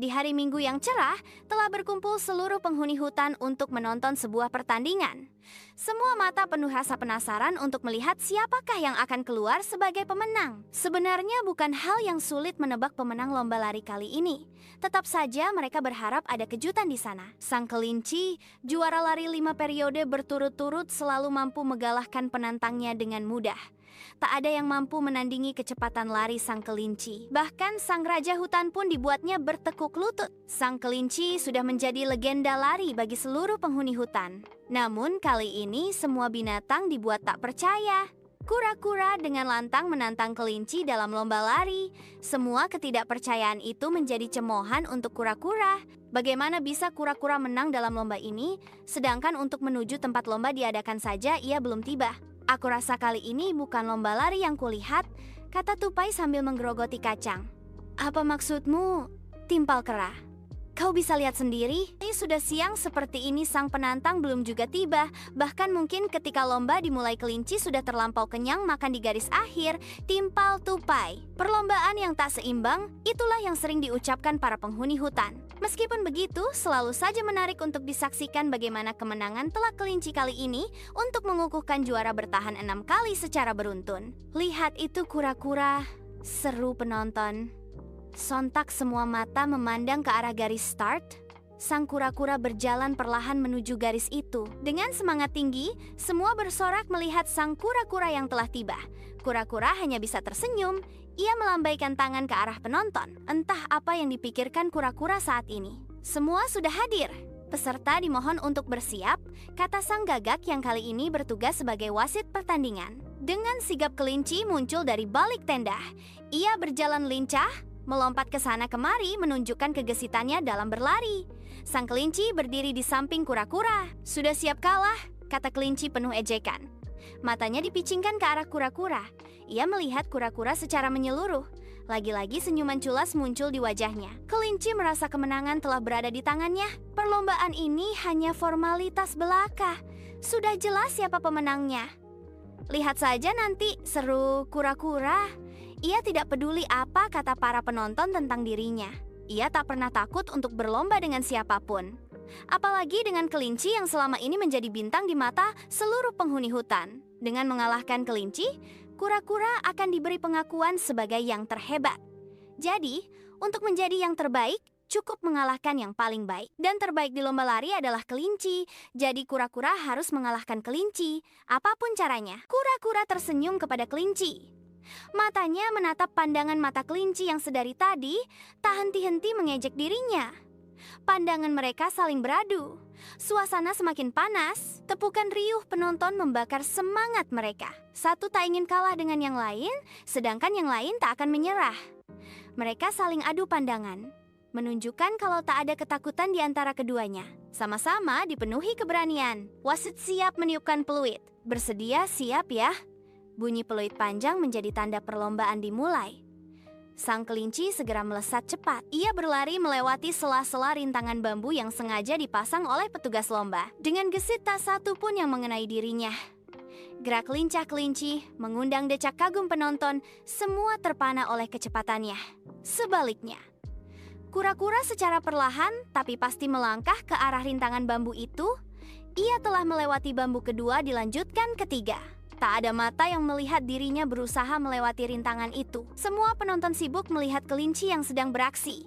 Di hari Minggu yang cerah, telah berkumpul seluruh penghuni hutan untuk menonton sebuah pertandingan. Semua mata penuh rasa penasaran untuk melihat siapakah yang akan keluar sebagai pemenang. Sebenarnya bukan hal yang sulit menebak pemenang lomba lari kali ini. Tetap saja mereka berharap ada kejutan di sana. Sang kelinci, juara lari 5 periode berturut-turut, selalu mampu mengalahkan penantangnya dengan mudah. Tak ada yang mampu menandingi kecepatan lari sang kelinci. Bahkan sang raja hutan pun dibuatnya bertekuk lutut. Sang kelinci sudah menjadi legenda lari bagi seluruh penghuni hutan. Namun kali ini semua binatang dibuat tak percaya. Kura-kura dengan lantang menantang kelinci dalam lomba lari. Semua ketidakpercayaan itu menjadi cemoohan untuk kura-kura. Bagaimana bisa kura-kura menang dalam lomba ini, sedangkan untuk menuju tempat lomba diadakan saja ia belum tiba. Aku rasa kali ini bukan lomba lari yang kulihat, kata tupai sambil menggerogoti kacang. Apa maksudmu, timpal kera? Kau bisa lihat sendiri, ini sudah siang seperti ini sang penantang belum juga tiba. Bahkan mungkin ketika lomba dimulai kelinci sudah terlampau kenyang makan di garis akhir, timpal tupai. Perlombaan yang tak seimbang, itulah yang sering diucapkan para penghuni hutan. Meskipun begitu, selalu saja menarik untuk disaksikan bagaimana kemenangan telak kelinci kali ini untuk mengukuhkan juara bertahan 6 kali secara beruntun. Lihat itu kura-kura, seru penonton. Sontak semua mata memandang ke arah garis start. Sang kura-kura berjalan perlahan menuju garis itu. Dengan semangat tinggi, semua bersorak melihat sang kura-kura yang telah tiba. Kura-kura hanya bisa tersenyum. Ia melambaikan tangan ke arah penonton. Entah apa yang dipikirkan kura-kura saat ini. Semua sudah hadir. Peserta dimohon untuk bersiap, kata sang gagak yang kali ini bertugas sebagai wasit pertandingan. Dengan sigap kelinci muncul dari balik tenda. Ia berjalan lincah, melompat ke sana kemari menunjukkan kegesitannya dalam berlari. Sang kelinci berdiri di samping kura-kura. Sudah siap kalah, kata kelinci penuh ejekan. Matanya dipicingkan ke arah kura-kura. Ia melihat kura-kura secara menyeluruh. Lagi-lagi senyuman culas muncul di wajahnya. Kelinci merasa kemenangan telah berada di tangannya. Perlombaan ini hanya formalitas belaka. Sudah jelas siapa pemenangnya. Lihat saja nanti, seru kura-kura. Ia tidak peduli apa kata para penonton tentang dirinya. Ia tak pernah takut untuk berlomba dengan siapapun. Apalagi dengan kelinci yang selama ini menjadi bintang di mata seluruh penghuni hutan. Dengan mengalahkan kelinci, kura-kura akan diberi pengakuan sebagai yang terhebat. Jadi, untuk menjadi yang terbaik, cukup mengalahkan yang paling baik. Dan terbaik di lomba lari adalah kelinci. Jadi kura-kura harus mengalahkan kelinci, apapun caranya. Kura-kura tersenyum kepada kelinci. Matanya menatap pandangan mata kelinci yang sedari tadi tak henti-henti mengejek dirinya. Pandangan mereka saling beradu. Suasana semakin panas. Tepukan riuh penonton membakar semangat mereka. Satu tak ingin kalah dengan yang lain, sedangkan yang lain tak akan menyerah. Mereka saling adu pandangan, menunjukkan kalau tak ada ketakutan di antara keduanya. Sama-sama dipenuhi keberanian. Wasit siap meniupkan peluit. Bersedia siap ya? Bunyi peluit panjang menjadi tanda perlombaan dimulai. Sang kelinci segera melesat cepat. Ia berlari melewati sela-sela rintangan bambu yang sengaja dipasang oleh petugas lomba. Dengan gesit tak satu pun yang mengenai dirinya. Gerak lincah kelinci mengundang decak kagum penonton, semua terpana oleh kecepatannya. Sebaliknya, kura-kura secara perlahan tapi pasti melangkah ke arah rintangan bambu itu. Ia telah melewati bambu kedua, dilanjutkan ketiga. Tak ada mata yang melihat dirinya berusaha melewati rintangan itu. Semua penonton sibuk melihat kelinci yang sedang beraksi.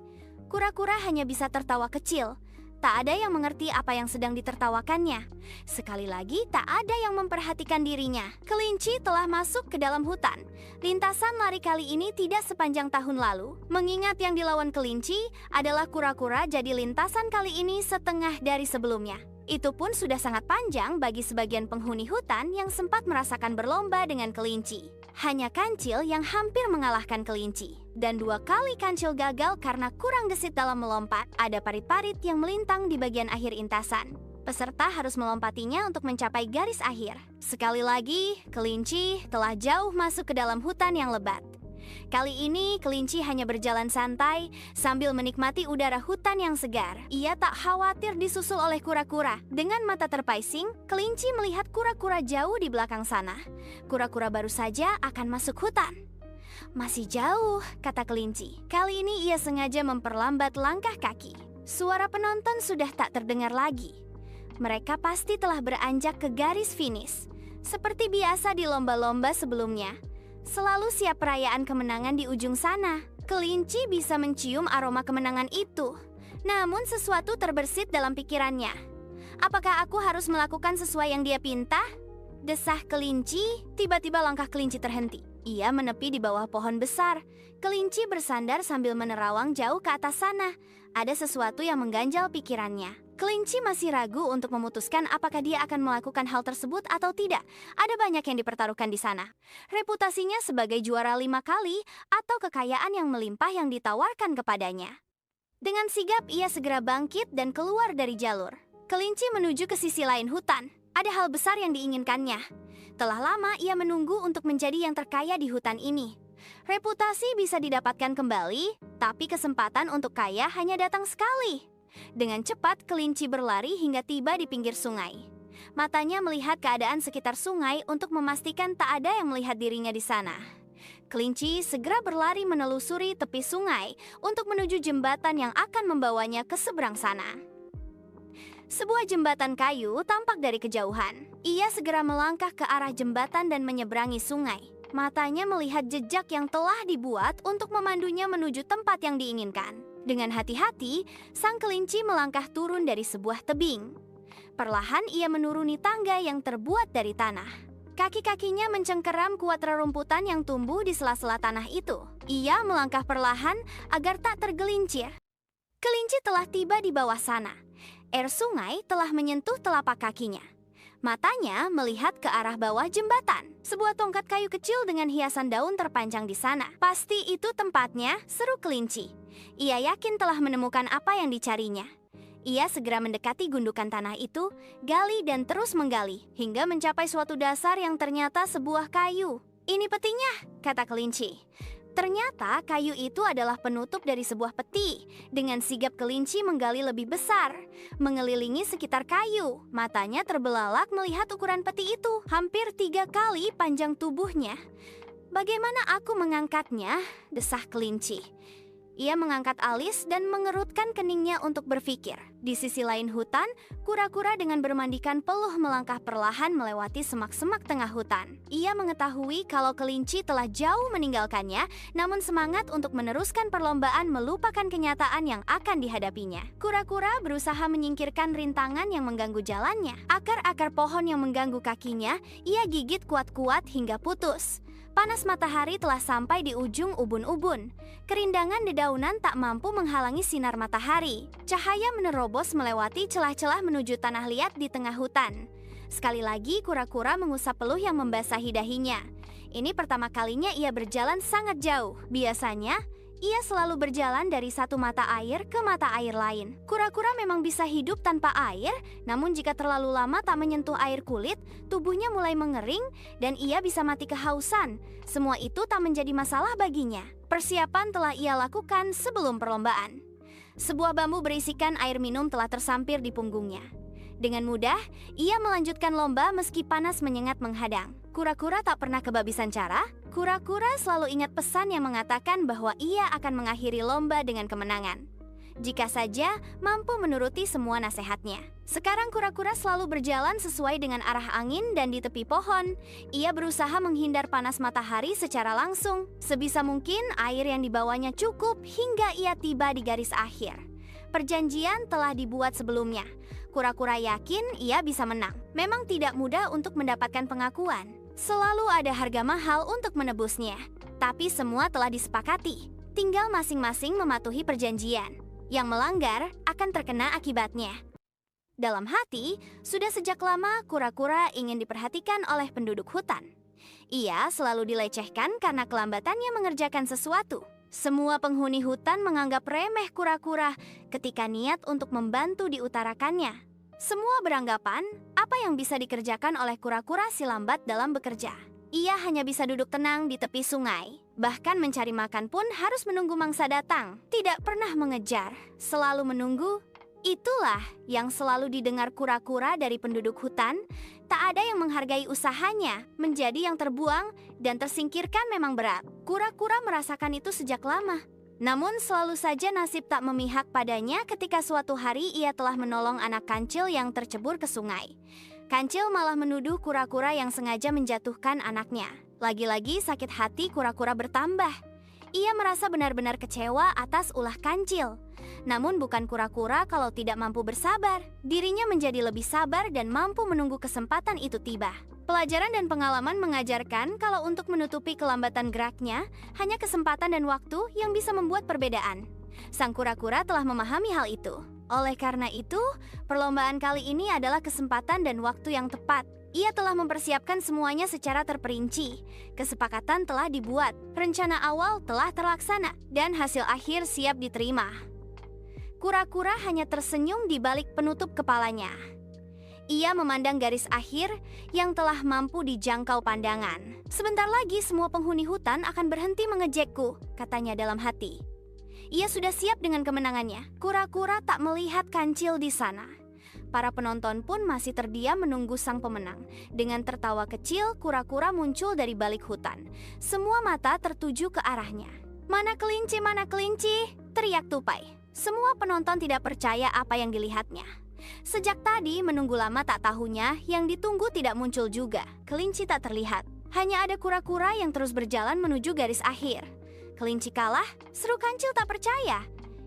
Kura-kura hanya bisa tertawa kecil. Tak ada yang mengerti apa yang sedang ditertawakannya. Sekali lagi, tak ada yang memperhatikan dirinya. Kelinci telah masuk ke dalam hutan. Lintasan lari kali ini tidak sepanjang tahun lalu. Mengingat yang dilawan kelinci adalah kura-kura, jadi lintasan kali ini setengah dari sebelumnya. Itu pun sudah sangat panjang bagi sebagian penghuni hutan yang sempat merasakan berlomba dengan kelinci. Hanya kancil yang hampir mengalahkan kelinci. Dan 2 kali kancil gagal karena kurang gesit dalam melompat. Ada parit-parit yang melintang di bagian akhir lintasan. Peserta harus melompatinya untuk mencapai garis akhir. Sekali lagi, kelinci telah jauh masuk ke dalam hutan yang lebat. Kali ini kelinci hanya berjalan santai sambil menikmati udara hutan yang segar. Ia tak khawatir disusul oleh kura-kura. Dengan mata terpaising, kelinci melihat kura-kura jauh di belakang sana. Kura-kura baru saja akan masuk hutan. Masih jauh, kata kelinci. Kali ini ia sengaja memperlambat langkah kaki. Suara penonton sudah tak terdengar lagi. Mereka pasti telah beranjak ke garis finish. Seperti biasa di lomba-lomba sebelumnya, selalu siap perayaan kemenangan di ujung sana. Kelinci bisa mencium aroma kemenangan itu. Namun sesuatu terbersit dalam pikirannya. Apakah aku harus melakukan sesuai yang dia pinta? Desah kelinci. Tiba-tiba langkah kelinci terhenti. Ia menepi di bawah pohon besar. Kelinci bersandar sambil menerawang jauh ke atas sana. Ada sesuatu yang mengganjal pikirannya. Kelinci masih ragu untuk memutuskan apakah dia akan melakukan hal tersebut atau tidak. Ada banyak yang dipertaruhkan di sana. Reputasinya sebagai juara 5 kali atau kekayaan yang melimpah yang ditawarkan kepadanya. Dengan sigap ia segera bangkit dan keluar dari jalur. Kelinci menuju ke sisi lain hutan. Ada hal besar yang diinginkannya. Telah lama ia menunggu untuk menjadi yang terkaya di hutan ini. Reputasi bisa didapatkan kembali, tapi kesempatan untuk kaya hanya datang sekali. Dengan cepat kelinci berlari hingga tiba di pinggir sungai. Matanya melihat keadaan sekitar sungai untuk memastikan tak ada yang melihat dirinya di sana. Kelinci segera berlari menelusuri tepi sungai untuk menuju jembatan yang akan membawanya ke seberang sana. Sebuah jembatan kayu tampak dari kejauhan. Ia segera melangkah ke arah jembatan dan menyeberangi sungai. Matanya melihat jejak yang telah dibuat untuk memandunya menuju tempat yang diinginkan. Dengan hati-hati, sang kelinci melangkah turun dari sebuah tebing. Perlahan ia menuruni tangga yang terbuat dari tanah. Kaki-kakinya mencengkeram kuat rerumputan yang tumbuh di sela-sela tanah itu. Ia melangkah perlahan agar tak tergelincir. Kelinci telah tiba di bawah sana. Air sungai telah menyentuh telapak kakinya. Matanya melihat ke arah bawah jembatan. Sebuah tongkat kayu kecil dengan hiasan daun terpanjang di sana. Pasti itu tempatnya, seru kelinci. Ia yakin telah menemukan apa yang dicarinya. Ia segera mendekati gundukan tanah itu, gali dan terus menggali, hingga mencapai suatu dasar yang ternyata sebuah kayu. Ini petinya, kata kelinci. Ternyata kayu itu adalah penutup dari sebuah peti. Dengan sigap kelinci menggali lebih besar, mengelilingi sekitar kayu. Matanya terbelalak melihat ukuran peti itu, hampir 3 kali panjang tubuhnya. Bagaimana aku mengangkatnya? Desah kelinci. Ia mengangkat alis dan mengerutkan keningnya untuk berpikir. Di sisi lain hutan, kura-kura dengan bermandikan peluh melangkah perlahan melewati semak-semak tengah hutan. Ia mengetahui kalau kelinci telah jauh meninggalkannya, namun semangat untuk meneruskan perlombaan melupakan kenyataan yang akan dihadapinya. Kura-kura berusaha menyingkirkan rintangan yang mengganggu jalannya. Akar-akar pohon yang mengganggu kakinya, ia gigit kuat-kuat hingga putus. Panas matahari telah sampai di ujung ubun-ubun. Kerindangan dedaunan tak mampu menghalangi sinar matahari. Cahaya menerobos melewati celah-celah menuju tanah liat di tengah hutan. Sekali lagi kura-kura mengusap peluh yang membasahi dahinya. Ini pertama kalinya ia berjalan sangat jauh. Biasanya, ia selalu berjalan dari satu mata air ke mata air lain. Kura-kura memang bisa hidup tanpa air, namun jika terlalu lama tak menyentuh air kulit, tubuhnya mulai mengering dan ia bisa mati kehausan. Semua itu tak menjadi masalah baginya. Persiapan telah ia lakukan sebelum perlombaan. Sebuah bambu berisikan air minum telah tersampir di punggungnya. Dengan mudah, ia melanjutkan lomba meski panas menyengat menghadang. Kura-kura tak pernah kebabisan cara. Kura-kura selalu ingat pesan yang mengatakan bahwa ia akan mengakhiri lomba dengan kemenangan. Jika saja mampu menuruti semua nasihatnya. Sekarang kura-kura selalu berjalan sesuai dengan arah angin dan di tepi pohon. Ia berusaha menghindar panas matahari secara langsung. Sebisa mungkin air yang dibawanya cukup hingga ia tiba di garis akhir. Perjanjian telah dibuat sebelumnya. Kura-kura yakin ia bisa menang. Memang tidak mudah untuk mendapatkan pengakuan. Selalu ada harga mahal untuk menebusnya. Tapi semua telah disepakati. Tinggal masing-masing mematuhi perjanjian. Yang melanggar akan terkena akibatnya. Dalam hati, sudah sejak lama kura-kura ingin diperhatikan oleh penduduk hutan. Ia selalu dilecehkan karena kelambatannya mengerjakan sesuatu. Semua penghuni hutan menganggap remeh kura-kura ketika niat untuk membantu diutarakannya. Semua beranggapan apa yang bisa dikerjakan oleh kura-kura si lambat dalam bekerja. Ia hanya bisa duduk tenang di tepi sungai. Bahkan mencari makan pun harus menunggu mangsa datang. Tidak pernah mengejar, selalu menunggu Itulah yang selalu didengar kura-kura dari penduduk hutan. Tak ada yang menghargai usahanya, menjadi yang terbuang dan tersingkirkan memang berat. Kura-kura merasakan itu sejak lama. Namun selalu saja nasib tak memihak padanya ketika suatu hari ia telah menolong anak kancil yang tercebur ke sungai. Kancil malah menuduh kura-kura yang sengaja menjatuhkan anaknya. Lagi-lagi sakit hati kura-kura bertambah. Ia merasa benar-benar kecewa atas ulah kancil. Namun bukan kura-kura kalau tidak mampu bersabar. Dirinya menjadi lebih sabar dan mampu menunggu kesempatan itu tiba. Pelajaran dan pengalaman mengajarkan kalau untuk menutupi kelambatan geraknya, hanya kesempatan dan waktu yang bisa membuat perbedaan. Sang kura-kura telah memahami hal itu. Oleh karena itu, perlombaan kali ini adalah kesempatan dan waktu yang tepat. Ia telah mempersiapkan semuanya secara terperinci. Kesepakatan telah dibuat, rencana awal telah terlaksana, dan hasil akhir siap diterima. Kura-kura hanya tersenyum di balik penutup kepalanya. Ia memandang garis akhir yang telah mampu dijangkau pandangan. Sebentar lagi semua penghuni hutan akan berhenti mengejekku, katanya dalam hati. Ia sudah siap dengan kemenangannya. Kura-kura tak melihat kancil di sana. Para penonton pun masih terdiam menunggu sang pemenang. Dengan tertawa kecil, kura-kura muncul dari balik hutan. Semua mata tertuju ke arahnya. "Mana kelinci, mana kelinci?" teriak Tupai. Semua penonton tidak percaya apa yang dilihatnya. Sejak tadi menunggu lama tak tahunya, yang ditunggu tidak muncul juga. Kelinci tak terlihat. Hanya ada kura-kura yang terus berjalan menuju garis akhir. Kelinci kalah? Seru kancil tak percaya.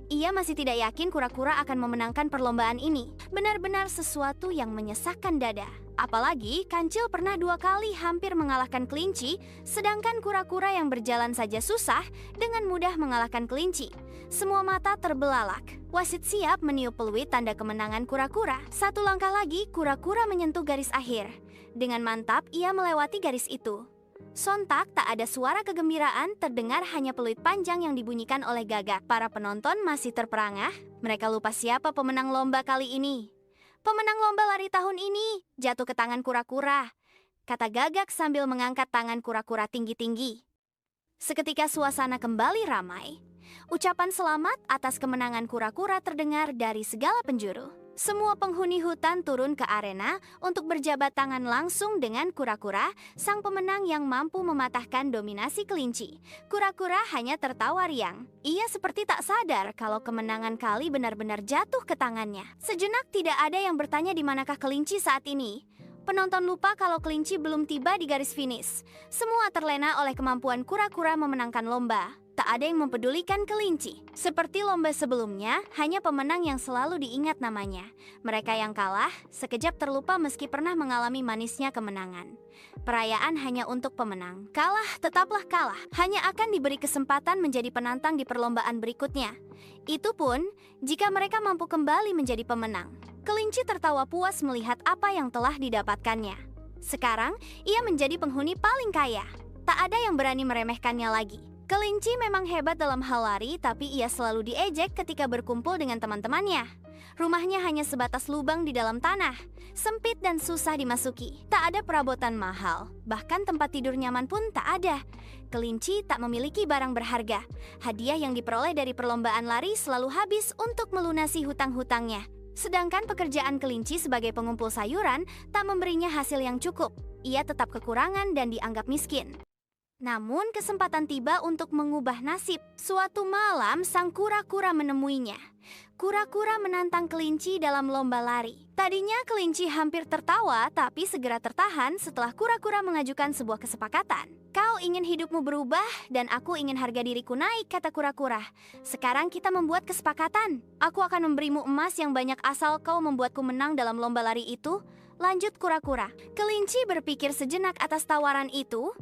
Ia masih tidak yakin kura-kura akan memenangkan perlombaan ini. Benar-benar sesuatu yang menyesakkan dada. Apalagi kancil pernah 2 kali hampir mengalahkan kelinci, sedangkan kura-kura yang berjalan saja susah dengan mudah mengalahkan kelinci. Semua mata terbelalak. Wasit siap meniup peluit tanda kemenangan kura-kura. 1 langkah lagi kura-kura menyentuh garis akhir. Dengan mantap ia melewati garis itu. Sontak tak ada suara kegembiraan, terdengar hanya peluit panjang yang dibunyikan oleh Gagak. Para penonton masih terperangah, mereka lupa siapa pemenang lomba kali ini. "Pemenang lomba lari tahun ini jatuh ke tangan kura-kura," kata Gagak sambil mengangkat tangan kura-kura tinggi-tinggi. Seketika suasana kembali ramai. Ucapan selamat atas kemenangan kura-kura terdengar dari segala penjuru. Semua penghuni hutan turun ke arena untuk berjabat tangan langsung dengan kura-kura, sang pemenang yang mampu mematahkan dominasi kelinci. Kura-kura hanya tertawa riang. Ia seperti tak sadar kalau kemenangan kali benar-benar jatuh ke tangannya. Sejenak tidak ada yang bertanya di manakah kelinci saat ini. Penonton lupa kalau kelinci belum tiba di garis finish. Semua terlena oleh kemampuan kura-kura memenangkan lomba. Tak ada yang mempedulikan kelinci. Seperti lomba sebelumnya, hanya pemenang yang selalu diingat namanya. Mereka yang kalah, sekejap terlupa meski pernah mengalami manisnya kemenangan. Perayaan hanya untuk pemenang. Kalah tetaplah kalah. Hanya akan diberi kesempatan menjadi penantang di perlombaan berikutnya. Itu pun, jika mereka mampu kembali menjadi pemenang. Kelinci tertawa puas melihat apa yang telah didapatkannya. Sekarang, ia menjadi penghuni paling kaya. Tak ada yang berani meremehkannya lagi. Kelinci memang hebat dalam hal lari, tapi ia selalu diejek ketika berkumpul dengan teman-temannya. Rumahnya hanya sebatas lubang di dalam tanah, sempit dan susah dimasuki. Tak ada perabotan mahal, bahkan tempat tidur nyaman pun tak ada. Kelinci tak memiliki barang berharga. Hadiah yang diperoleh dari perlombaan lari selalu habis untuk melunasi hutang-hutangnya. Sedangkan pekerjaan kelinci sebagai pengumpul sayuran tak memberinya hasil yang cukup. Ia tetap kekurangan dan dianggap miskin. Namun kesempatan tiba untuk mengubah nasib. Suatu malam sang kura-kura menemuinya. Kura-kura menantang kelinci dalam lomba lari. Tadinya kelinci hampir tertawa, tapi segera tertahan setelah kura-kura mengajukan sebuah kesepakatan. "Kau ingin hidupmu berubah dan aku ingin harga diriku naik," kata kura-kura. "Sekarang kita membuat kesepakatan. Aku akan memberimu emas yang banyak asal kau membuatku menang dalam lomba lari itu," lanjut kura-kura. Kelinci berpikir sejenak atas tawaran itu.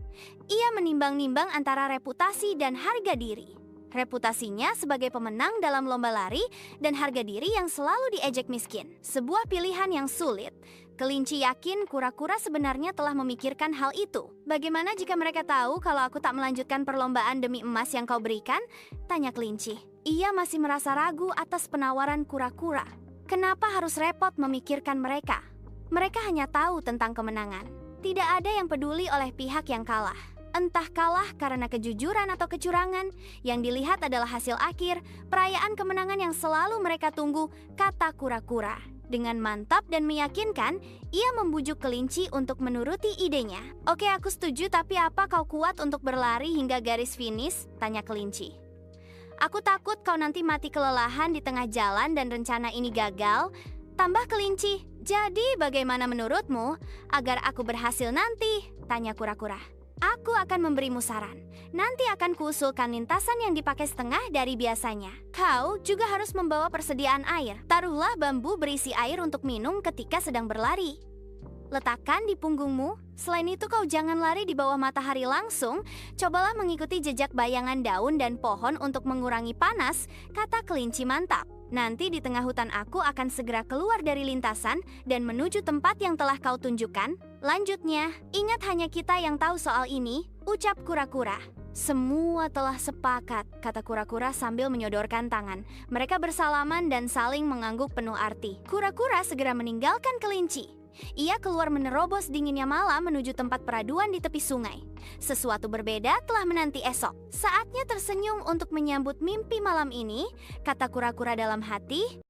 Ia menimbang-nimbang antara reputasi dan harga diri. Reputasinya sebagai pemenang dalam lomba lari dan harga diri yang selalu diejek miskin. Sebuah pilihan yang sulit. Kelinci yakin kura-kura sebenarnya telah memikirkan hal itu. "Bagaimana jika mereka tahu kalau aku tak melanjutkan perlombaan demi emas yang kau berikan?" tanya kelinci. Ia masih merasa ragu atas penawaran kura-kura. Kenapa harus repot memikirkan mereka? Mereka hanya tahu tentang kemenangan. Tidak ada yang peduli oleh pihak yang kalah. Entah kalah karena kejujuran atau kecurangan, yang dilihat adalah hasil akhir, perayaan kemenangan yang selalu mereka tunggu, kata kura-kura. Dengan mantap dan meyakinkan, ia membujuk kelinci untuk menuruti idenya. Oke, aku setuju, tapi apa kau kuat untuk berlari hingga garis finish? Tanya kelinci. Aku takut kau nanti mati kelelahan di tengah jalan dan rencana ini gagal. Tambah kelinci. Jadi bagaimana menurutmu agar aku berhasil nanti? Tanya kura-kura. Aku akan memberimu saran. Nanti akan kuusulkan lintasan yang dipakai setengah dari biasanya. Kau juga harus membawa persediaan air. Taruhlah bambu berisi air untuk minum ketika sedang berlari. Letakkan di punggungmu. Selain itu kau jangan lari di bawah matahari langsung. Cobalah mengikuti jejak bayangan daun dan pohon untuk mengurangi panas, kata kelinci mantap. Nanti di tengah hutan aku akan segera keluar dari lintasan dan menuju tempat yang telah kau tunjukkan. Lanjutnya, ingat hanya kita yang tahu soal ini, ucap kura-kura. Semua telah sepakat, kata kura-kura sambil menyodorkan tangan. Mereka bersalaman dan saling mengangguk penuh arti. Kura-kura segera meninggalkan kelinci. Ia keluar menerobos dinginnya malam menuju tempat peraduan di tepi sungai. Sesuatu berbeda telah menanti esok. Saatnya tersenyum untuk menyambut mimpi malam ini, kata kura-kura dalam hati.